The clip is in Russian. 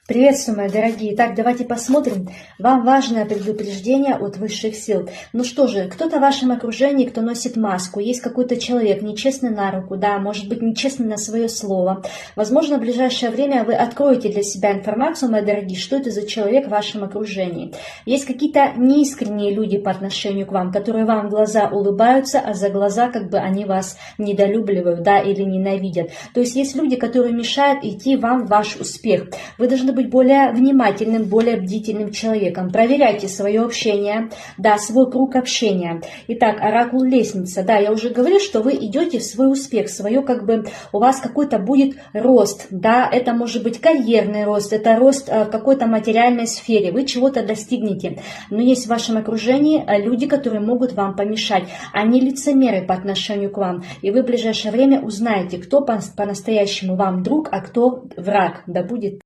Приветствую, мои дорогие. Так, давайте посмотрим. Вам важное предупреждение от высших сил. Ну что же, кто-то в вашем окружении, кто носит маску, есть какой-то человек нечестный на руку, да, может быть нечестный на свое слово. Возможно, в ближайшее время вы откроете для себя информацию, мои дорогие, что это за человек в вашем окружении. Есть какие-то неискренние люди по отношению к вам, которые вам в глаза улыбаются, а за глаза как бы они вас недолюбливают, да, или ненавидят. То есть есть люди, которые мешают идти вам в ваш успех. Вы должны быть более внимательным, более бдительным человеком. Проверяйте свое общение, да, свой круг общения. Итак, оракул лестница. Да, я уже говорю, что вы идете в свой успех, свое как бы у вас какой-то будет рост, да, это может быть карьерный рост, это рост в какой-то материальной сфере, вы чего-то достигнете. Но есть в вашем окружении люди, которые могут вам помешать. Они лицемеры по отношению к вам. И вы в ближайшее время узнаете, кто по-настоящему вам друг, а кто враг. Да будет